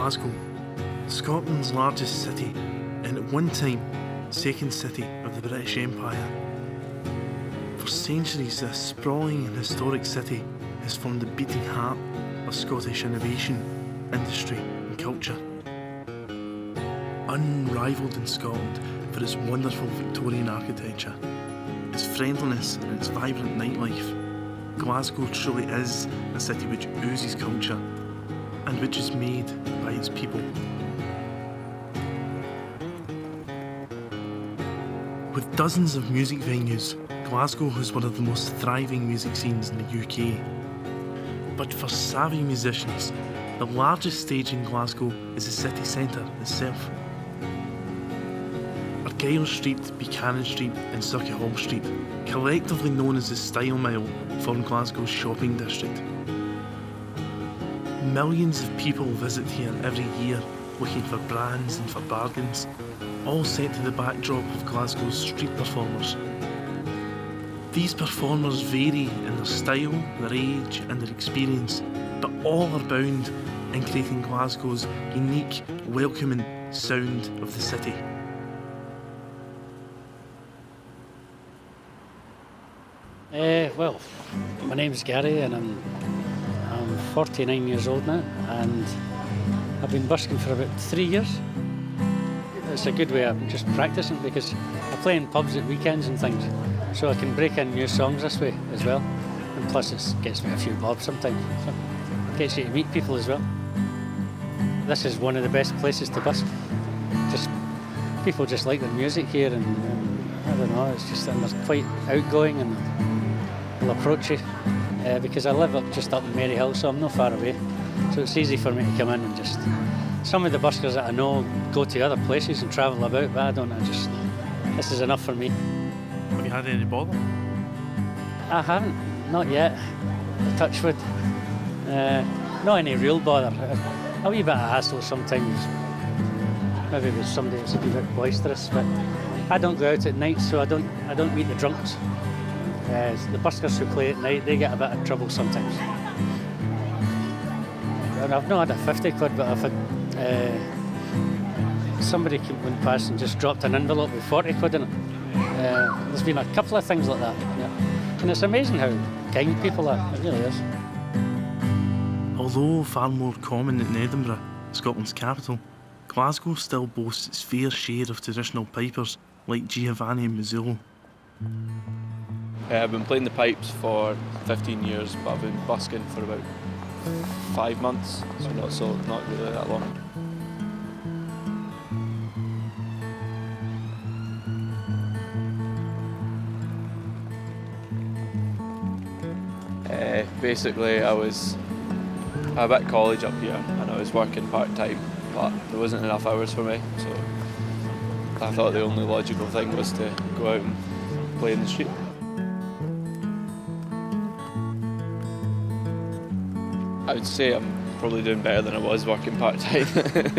Glasgow, Scotland's largest city, and at one time, second city of the British Empire. For centuries, this sprawling and historic city has formed the beating heart of Scottish innovation, industry and culture. Unrivalled in Scotland for its wonderful Victorian architecture, its friendliness and its vibrant nightlife, Glasgow truly is a city which oozes culture and which is made by its people. With dozens of music venues, Glasgow has one of the most thriving music scenes in the UK. But for savvy musicians, the largest stage in Glasgow is the city centre itself. Argyle Street, Buchanan Street and Circuit Hall Street, collectively known as the Style Mile, form Glasgow's shopping district. Millions of people visit here every year looking for brands and for bargains, all set to the backdrop of Glasgow's street performers. These performers vary in their style, their age and their experience, but all are bound in creating Glasgow's unique, welcoming sound of the city. Well, my name's Gary and I'm 49 years old now, and I've been busking for about 3 years. It's a good way of just practicing because I play in pubs at weekends and things, so I can break in new songs this way as well. And plus it gets me a few bob sometimes. So it gets you to meet people as well. This is one of the best places to busk. Just people just like the music here, and I don't know, it's just and they're quite outgoing and they'll approach you because I live just up in Maryhill, so I'm not far away. So it's easy for me to come in and just. Some of the buskers that I know go to other places and travel about, but I don't. This is enough for me. Have you had any bother? I haven't, not yet. Touch wood. Not any real bother. A wee bit of hassle sometimes. Maybe with somebody that's a wee bit boisterous, but I don't go out at night, so I don't meet the drunks. The buskers who play at night, they get a bit of trouble sometimes. And I've not had a 50 quid, but I've had somebody went past and just dropped an envelope with 40 quid in it. There's been a couple of things like that. Yeah. And it's amazing how kind people are, it really is. Although far more common than Edinburgh, Scotland's capital, Glasgow still boasts its fair share of traditional pipers like Giovanni Mazzillo. I've been playing the pipes for 15 years, but I've been busking for about 5 months, so not really that long. Basically, I was at college up here and I was working part-time, but there wasn't enough hours for me, so I thought the only logical thing was to go out and play in the street. I would say I'm probably doing better than I was working part-time,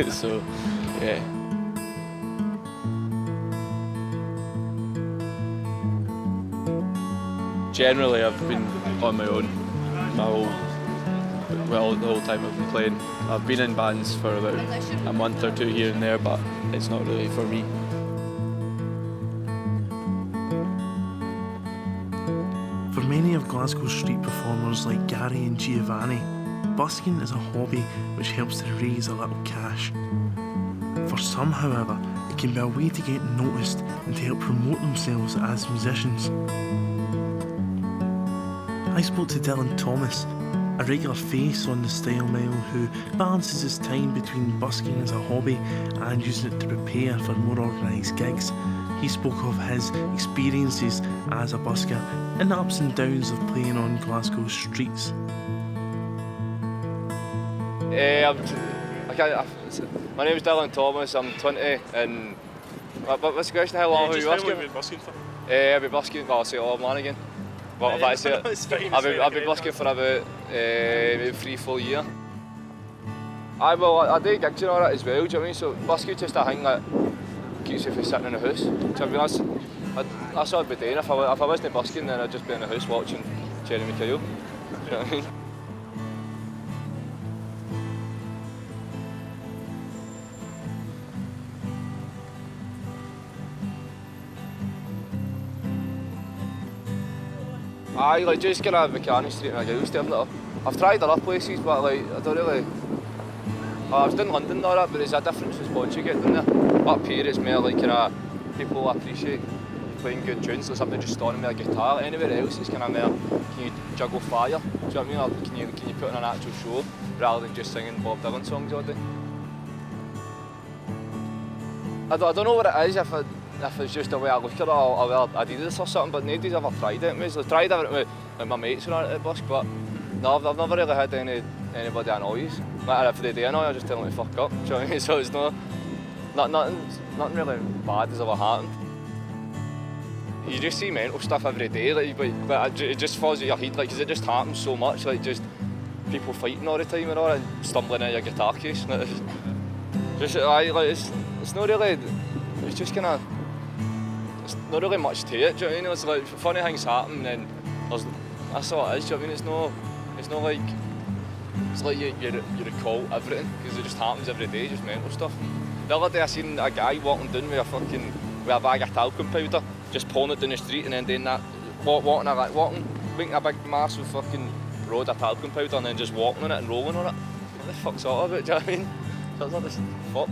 so yeah. Generally I've been on my own the whole time I've been playing. I've been in bands for about a month or two here and there, but it's not really for me. For many of Glasgow's street performers like Gary and Giovanni, busking is a hobby which helps to raise a little cash. For some, however, it can be a way to get noticed and to help promote themselves as musicians. I spoke to Dylan Thomas, a regular face on the Style Mile who balances his time between busking as a hobby and using it to prepare for more organised gigs. He spoke of his experiences as a busker and the ups and downs of playing on Glasgow's streets. My name is Dylan Thomas, I'm 20 and what's the question, how long have you been busking? How long have you been busking for? I've been busking, well I'll say all man again. Well, if I say it, I've been busking for about maybe 3-4 years. I do gigs and all that as well, do you know what I mean? So busking just a thing that keeps you from sitting in the house. Do you know what I mean? That's what I'd be doing. If I wasn't busking, then I'd just be in the house watching Jeremy Kyle. Do you know what I mean? Aye, like just kind of Mechanic Street and Giles there. Like, I've tried other places, but like I don't really. I was in London and all that, but there's a different response you get down there. Up here it's more like kind of people appreciate playing good tunes, like somebody just standing with a guitar. Like, anywhere else it's kind of more, can you juggle fire? Do you know what I mean? Or can you put on an actual show rather than just singing Bob Dylan songs all day? I don't know what it is, if it's just the way I look at it or wear Adidas or something, but nobody's ever tried it. I've tried it with my mates when I at the Busk, but no, I've never really had anybody annoy us. Like, if they do annoy, I just tell them to fuck up. Do you know what I mean? So it's nothing really bad has ever happened. You just see mental stuff every day, like, but it just falls at your head, like, because it just happens so much, like just people fighting all the time and all, and stumbling in your guitar case. And it's not really, it's just kind of, it's not really much to it, do you know what I mean? It's like funny things happen and that's all it is, do you know what I mean? It's not like, it's like you recall everything, because it just happens every day, just mental stuff. The other day I seen a guy walking down with a bag of talcum powder, just pulling it down the street and then doing that, making a big massive fucking road of talcum powder and then just walking on it and rolling on it. What the fuck's all of it, do you know what I mean? So it's not this fuck.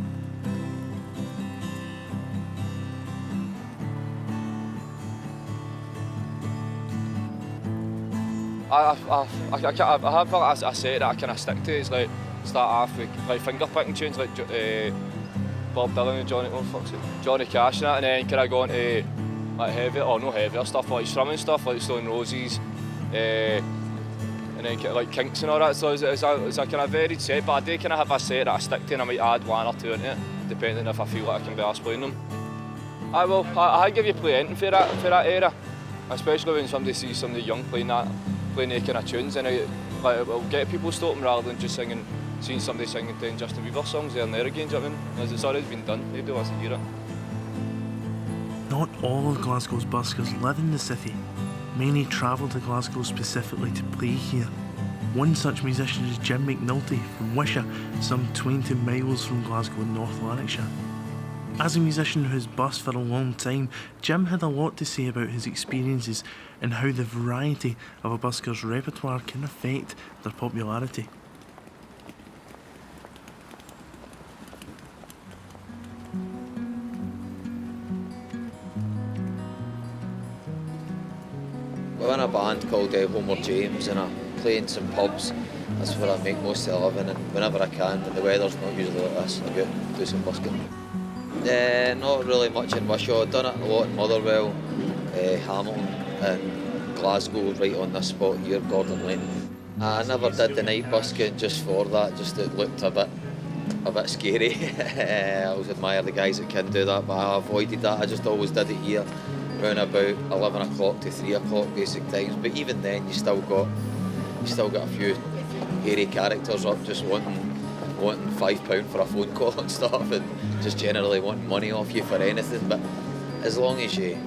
I have a set that I kind of stick to. It's like start off with like finger picking tunes like Bob Dylan and Johnny Cash and that, and then kind of go into like heavier stuff like strumming stuff like Stone Roses, and then like Kinks and all that. So it's a kind of varied set, but I do kind of have a set that I stick to, and I might add one or two into it, depending if I feel like I can be arsed playing them. I give you play anything for that era, especially when somebody sees somebody young playing those kind of tunes, and it'll get people stopping rather than just seeing somebody singing 10 Justin Bieber songs there and there again, do you know what I mean? As it's already been done, nobody wants to hear it. Not all of Glasgow's buskers live in the city. Many travel to Glasgow specifically to play here. One such musician is Jim McNulty from Wishaw, some 20 miles from Glasgow in North Lanarkshire. As a musician who has busked for a long time, Jim had a lot to say about his experiences and how the variety of a busker's repertoire can affect their popularity. We're in a band called Homer James, and I play in some pubs. That's where I make most of the living, and whenever I can, when the weather's not usually like this, I go do some busking. Not really much in Wishaw. I've done it a lot in Motherwell, Hamilton and Glasgow, right on this spot here, Gordon Lane. I never did the night busking just for that, just it looked a bit scary. I always admire the guys that can do that, but I avoided that. I just always did it here, around about 11 o'clock to 3 o'clock basic times. But even then, you still got a few hairy characters up just wanting £5 for a phone call and stuff, and just generally wanting money off you for anything. But as long as you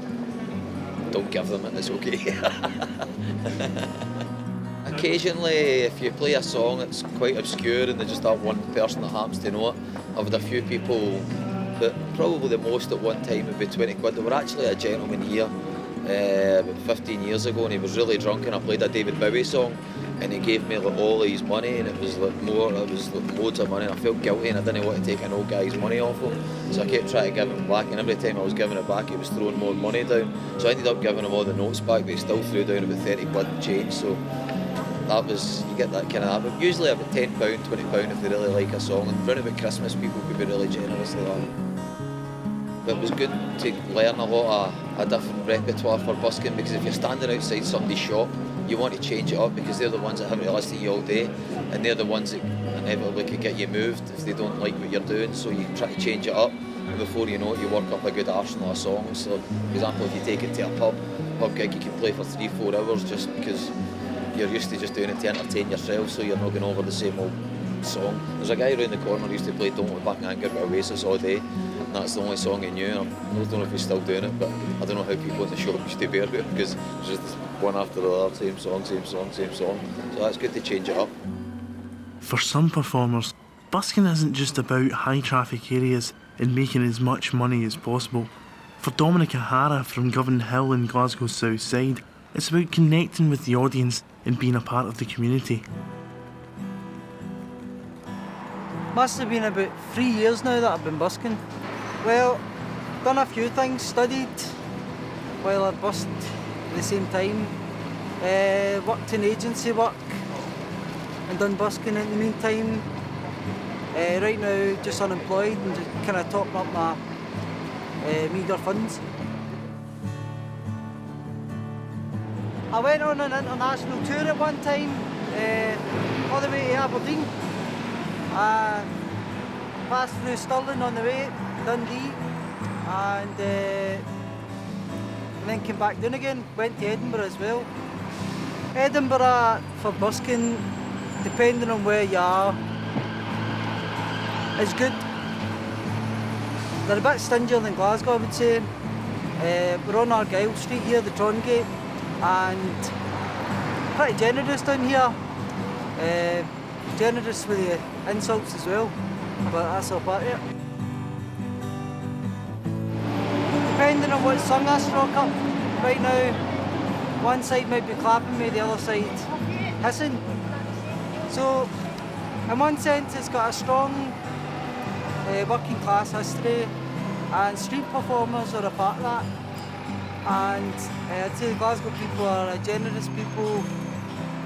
don't give them it, it's okay. Occasionally, if you play a song that's quite obscure and there's just that one person that happens to know it, I've had a few people, but probably the most at one time would be 20 quid. There were actually a gentleman here about 15 years ago, and he was really drunk, and I played a David Bowie song, and he gave me like all his money, and it was like loads of money, and I felt guilty, and I didn't want to take an old guy's money off him, so I kept trying to give him back, and every time I was giving it back he was throwing more money down, so I ended up giving him all the notes back, but he still threw down about 30 quid and change. So that was, you get that kind of, but usually about £10, £20 if they really like a song, and round about Christmas people could be really generous like that. But it was good to learn a lot of a different repertoire for busking, because if you're standing outside somebody's shop, you want to change it up, because they're the ones that haven't listened to you all day, and they're the ones that inevitably could get you moved if they don't like what you're doing, so you try to change it up, and before you know it, you work up a good arsenal of songs. So, for example, if you take it to a pub gig, you can play for 3-4 hours just because you're used to just doing it to entertain yourself, so you're not going over the same old song. There's a guy around the corner who used to play Don't Look Back in Anger with Oasis all day, and that's the only song he knew. I don't know if he's still doing it, but I don't know how people in the shop used to bear with it, because it's just one after the other, same song. So that's good to change it up. For some performers, busking isn't just about high traffic areas and making as much money as possible. For Dominic O'Hara from Govan Hill in Glasgow's south side, It's about connecting with the audience and being a part of the community. Must have been about 3 years now that I've been busking. Well, done a few things, studied while I busked at the same time. Worked in agency work and done busking in the meantime. Right now just unemployed and just kind of topping up my meagre funds. I went on an international tour at one time, all the way to Aberdeen. Passed through Stirling on the way, Dundee, and then came back down again. Went to Edinburgh as well. Edinburgh for busking, depending on where you are, is good. They're a bit stingier than Glasgow, I would say. We're on Argyle Street here, the Trongate, and pretty generous down here. Generous with the insults as well, but that's all part of it. Depending on what song I struck up, right now, one side might be clapping me, the other side hissing. So, in one sense, it's got a strong working class history, and street performers are a part of that. And I'd say the Glasgow people are generous people,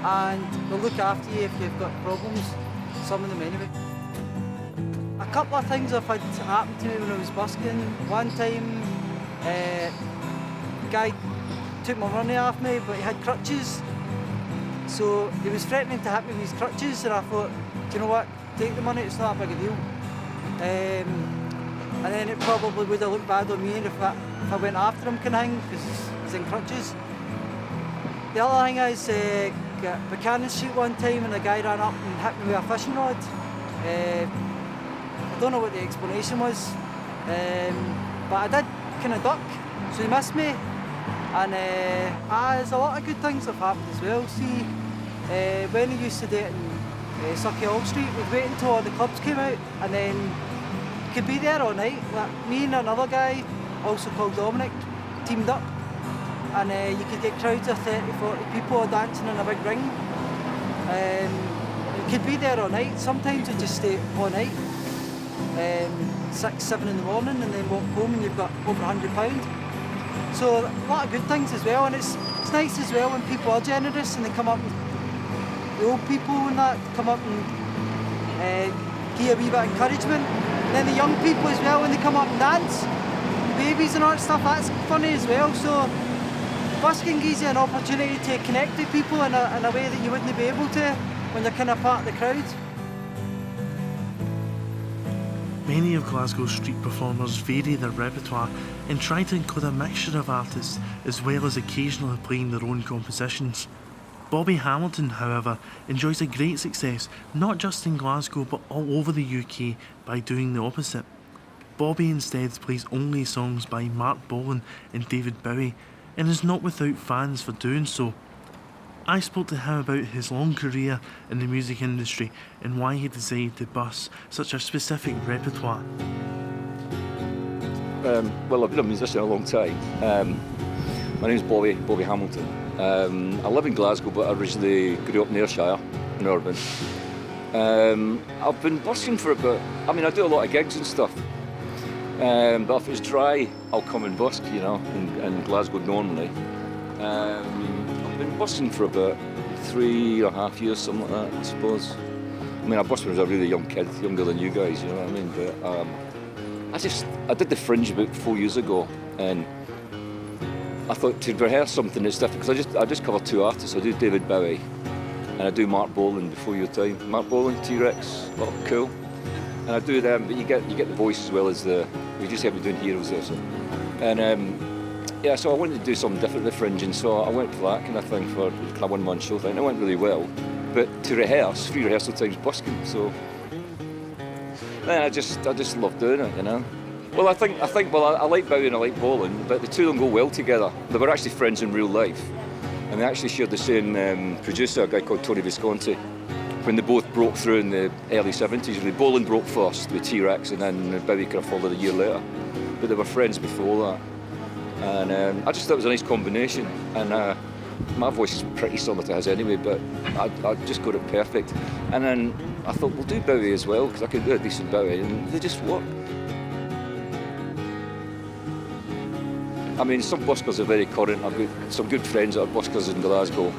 and they'll look after you if you've got problems, some of them anyway. A couple of things have had happen to me when I was busking. One time, a guy took my money off me, but he had crutches. So he was threatening to hit me with his crutches, and I thought, do you know what, take the money, it's not a big a deal. And then it probably would have looked bad on me if I went after him kind of thing, because he's in crutches. The other thing is, at Buchanan Street one time, and a guy ran up and hit me with a fishing rod. I don't know what the explanation was, but I did kind of duck, so he missed me. And there's a lot of good things that have happened as well. See, when he used to do it in Sauchiehall Street, we'd wait until all the clubs came out, and then you could be there all night. Like, me and another guy, also called Dominic, teamed up, and you could get crowds of 30, 40 people dancing in a big ring. You could be there all night. Sometimes you just stay all night, 6, 7 in the morning, and then walk home and you've got over £100. So a lot of good things as well, and it's nice as well when people are generous and they come up, and the old people and that come up and give a wee bit of encouragement. And then the young people as well, when they come up and dance, babies and all that stuff, that's funny as well. So busking gives you an opportunity to connect with people in a way that you wouldn't be able to when you're kind of part of the crowd. Many of Glasgow's street performers vary their repertoire and try to include a mixture of artists, as well as occasionally playing their own compositions. Bobby Hamilton, however, enjoys a great success, not just in Glasgow but all over the UK, by doing the opposite. Bobby instead plays only songs by Mark Bolan and David Bowie, and is not without fans for doing so. I spoke to him about his long career in the music industry and why he decided to bus such a specific repertoire. Well, I've been a musician a long time. My name's Bobby Hamilton. I live in Glasgow, but I originally grew up in Ayrshire, in Urban. I've been busking for about, I do a lot of gigs and stuff. But if it's dry, I'll come and busk, in Glasgow normally. I've been busking for about 3.5 years, something like that, I suppose. I busked when I was a really young kid, younger than you guys, you know what I mean? But I did the Fringe about 4 years ago, and I thought to rehearse something that's different, because I just cover 2 artists. I do David Bowie, and I do Mark Bolan Before Your Time. Mark Bolan, T-Rex, well, cool. And I do them, but you get the voice as well as we just have me doing Heroes there. So. And so I wanted to do something different with the Fringe, and so I went for that kind of thing for kind of one-man show thing. It went really well, but to rehearse, 3 rehearsal times busking. So then I just love doing it, Well, I think I like Bowie and I like Bolan, but the two don't go well together. They were actually friends in real life, and they actually shared the same producer, a guy called Tony Visconti. When they both broke through in the early 70s, really. Bolan broke first with T-Rex, and then Bowie kind of followed a year later. But they were friends before that. And I just thought it was a nice combination. And my voice is pretty similar to his anyway, but I just got it perfect. And then I thought, we'll do Bowie as well, because I could do a decent Bowie, and they just work. I mean, some buskers are very current. I've got some good friends that are buskers in Glasgow,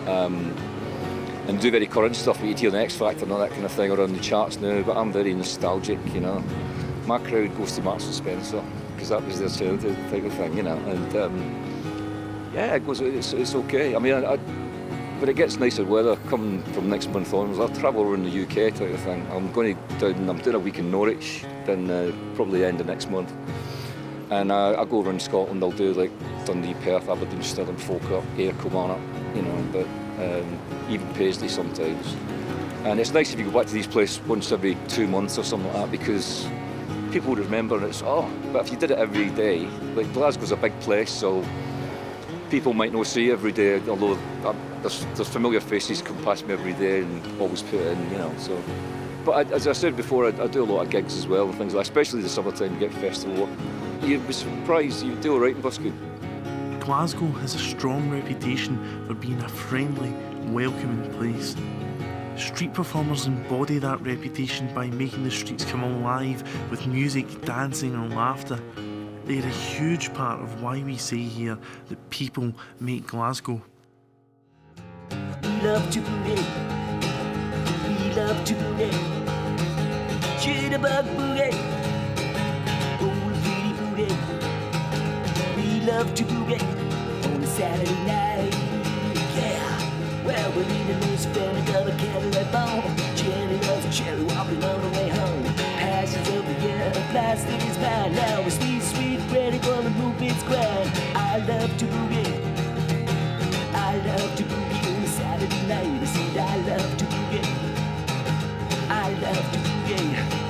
and do very current stuff. You hear the X Factor and all that kind of thing, or on the charts now, but I'm very nostalgic, you know. My crowd goes to Marks and Spencer, because that was their childhood type of thing, you know. And yeah, it's okay. I mean, when it gets nicer weather, coming from next month onwards, I'll travel around the UK type of thing. I'm doing a week in Norwich, then probably end of next month. And I go around Scotland. I'll do like Dundee, Perth, Aberdeen, Stirling, Falkirk, Ayr, Kilmarnock, you know, but even Paisley sometimes. And it's nice if you go back to these places once every 2 months or something like that, because people would remember, and it's, but if you did it every day, like Glasgow's a big place, so people might not see you every day, although there's familiar faces come past me every day and always put it in, you know, so. But as I said before, I do a lot of gigs as well and things like that, especially the summertime, you get festival work. You'd be surprised, you do all right in busking. Glasgow has a strong reputation for being a friendly, welcoming place. Street performers embody that reputation by making the streets come alive with music, dancing and laughter. They're a huge part of why we say here that people make Glasgow. We love to boogie. We love to boogie. Jitterbug boogie. Oh, pretty boogie. We love to boogie on a Saturday night. Yeah. Well, we're eating this fan of a Cadillac bone. Jenny loves a cherry walking on the way home. Passions of the year, plastic is mine. Now we're sweet, sweet, ready for the movement's grind. I love to boogie. I love to boogie on a Saturday night. I said I love to boogie. I love to boogie.